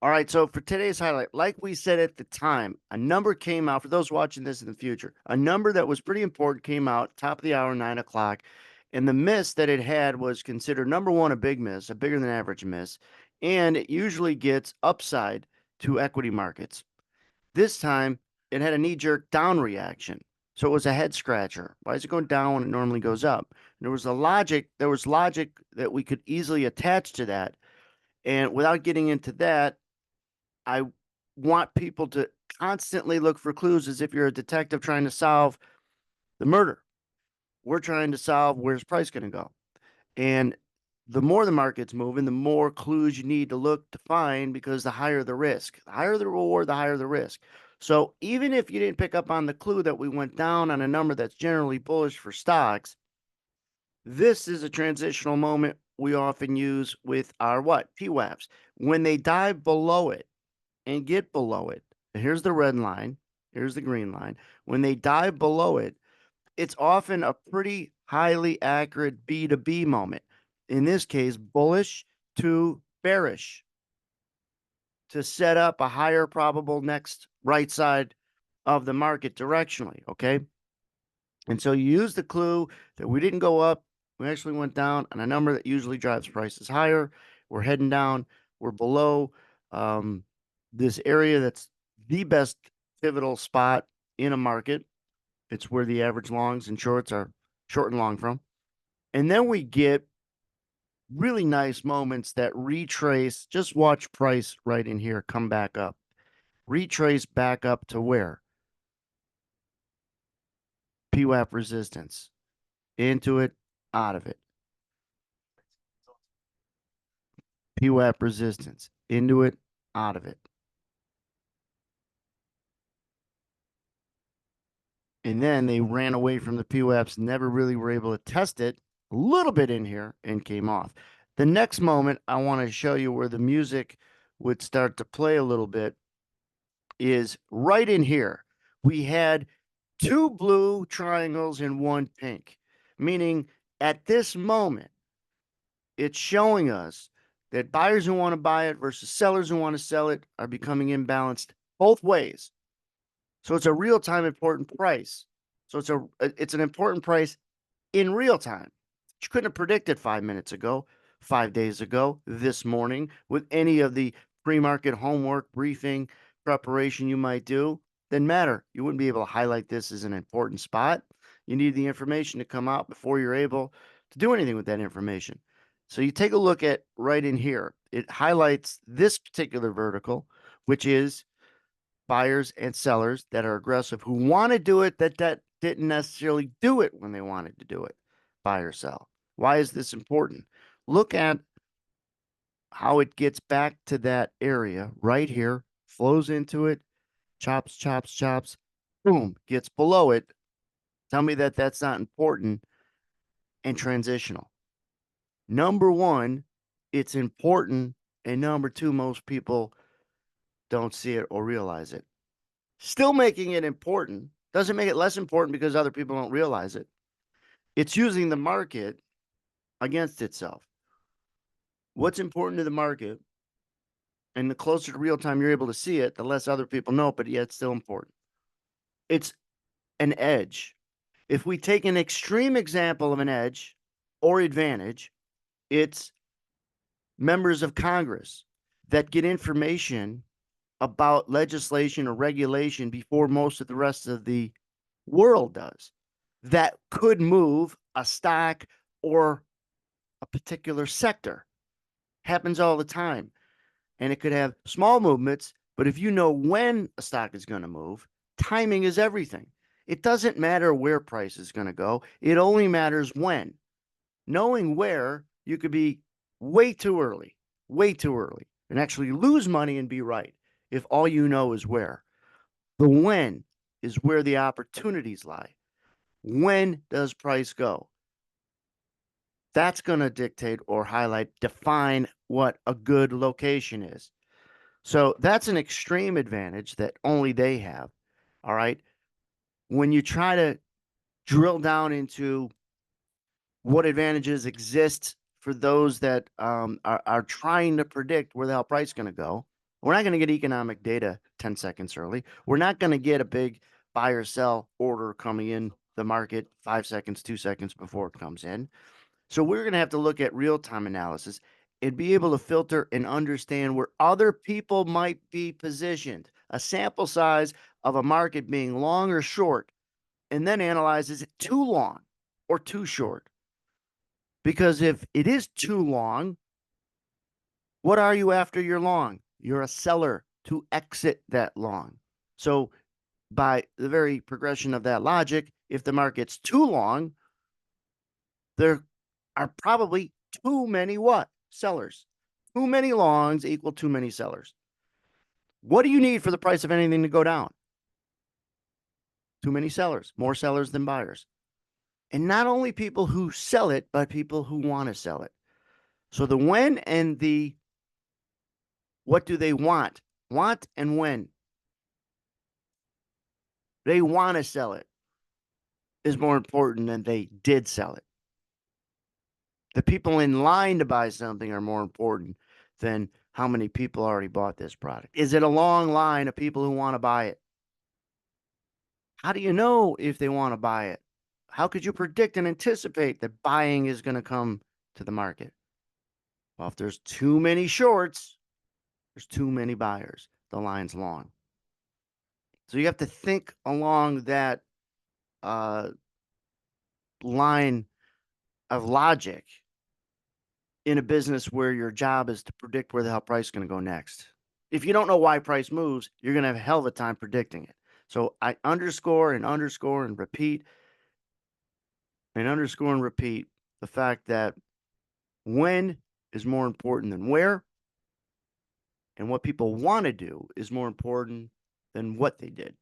All right, so for today's highlight, like we said at the time, a number came out for those watching this in the future. A number that was pretty important came out top of the hour, 9 o'clock, and the miss that it had was considered number one, a big miss, a bigger than average miss, and it usually gets upside to equity markets. This time, it had a knee-jerk down reaction, so it was a head scratcher. Why is it going down when it normally goes up? And there was logic that we could easily attach to that, and without getting into that, I want people to constantly look for clues as if you're a detective trying to solve the murder. We're trying to solve where's price going to go. And the more the market's moving, the more clues you need to look to find because the higher the risk. The higher the reward, the higher the risk. So even if you didn't pick up on the clue that we went down on a number that's generally bullish for stocks, this is a transitional moment we often use with our what? PWAPs. When they dive below it, and get below it. Here's the red line. Here's the green line. When they dive below it, it's often a pretty highly accurate B to B moment. In this case, bullish to bearish to set up a higher probable next right side of the market directionally. Okay. And so you use the clue that we didn't go up. We actually went down on a number that usually drives prices higher. We're heading down. We're below this area that's the best pivotal spot in a market. It's where the average longs and shorts are short and long from. And then we get really nice moments that retrace. Just watch price right in here come back up. Retrace back up to where? PWAP resistance. Into it, out of it. PWAP resistance. Into it, out of it. And then they ran away from the PWAPs, never really were able to test it. A little bit in here and came off. The next moment I want to show you where the music would start to play a little bit is right in here. We had two blue triangles and one pink, meaning at this moment, it's showing us that buyers who want to buy it versus sellers who want to sell it are becoming imbalanced both ways. So it's a real-time important price. So it's an important price in real time. You couldn't have predicted 5 minutes ago, 5 days ago, this morning with any of the pre-market homework, briefing, preparation you might do. Didn't matter. You wouldn't be able to highlight this as an important spot. You need the information to come out before you're able to do anything with that information. So you take a look at right in here. It highlights this particular vertical, which is buyers and sellers that are aggressive who want to do it that didn't necessarily do it when they wanted to do it, buy or sell. Why is this important? Look at how it gets back to that area right here, flows into it, chops, chops, chops, boom, gets below it. Tell me that that's not important and transitional. Number one, it's important. And number two, most people don't see it or realize it. Still making it important doesn't make it less important because other people don't realize it. It's using the market against itself. What's important to the market, and the closer to real time you're able to see it, the less other people know, but yet it's still important. It's an edge. If we take an extreme example of an edge or advantage, it's members of Congress that get information about legislation or regulation before most of the rest of the world does that could move a stock or a particular sector. Happens all the time. And it could have small movements, but if you know when a stock is going to move, timing is everything. It doesn't matter where price is going to go. It only matters when. Knowing where, you could be way too early, and actually lose money and be right if all you know is where. The when is where the opportunities lie. When does price go? That's going to dictate or highlight, define what a good location is. So that's an extreme advantage that only they have. All right. When you try to drill down into what advantages exist for those that are trying to predict where the hell price is going to go, We're not going to get economic data 10 seconds early. We're not going to get a big buy or sell order coming in the market 5 seconds, 2 seconds before it comes in. So we're going to have to look at real-time analysis and be able to filter and understand where other people might be positioned, a sample size of a market being long or short, and then analyze, is it too long or too short? Because if it is too long, what are you after you're long? You're a seller to exit that long. So by the very progression of that logic, if the market's too long, there are probably too many what? Sellers. Too many longs equal too many sellers. What do you need for the price of anything to go down? Too many sellers, more sellers than buyers. And not only people who sell it, but people who want to sell it. So the when and the what do they want? Want and when. They want to sell it is more important than they did sell it. The people in line to buy something are more important than how many people already bought this product. Is it a long line of people who want to buy it? How do you know if they want to buy it? How could you predict and anticipate that buying is going to come to the market? Well, if there's too many shorts, there's too many buyers. The line's long. So you have to think along that uh, line of logic in a business where your job is to predict where the hell price is going to go next. If you don't know why price moves, you're going to have a hell of a time predicting it. So I underscore and underscore and repeat and underscore and repeat the fact that when is more important than where, and what people want to do is more important than what they did.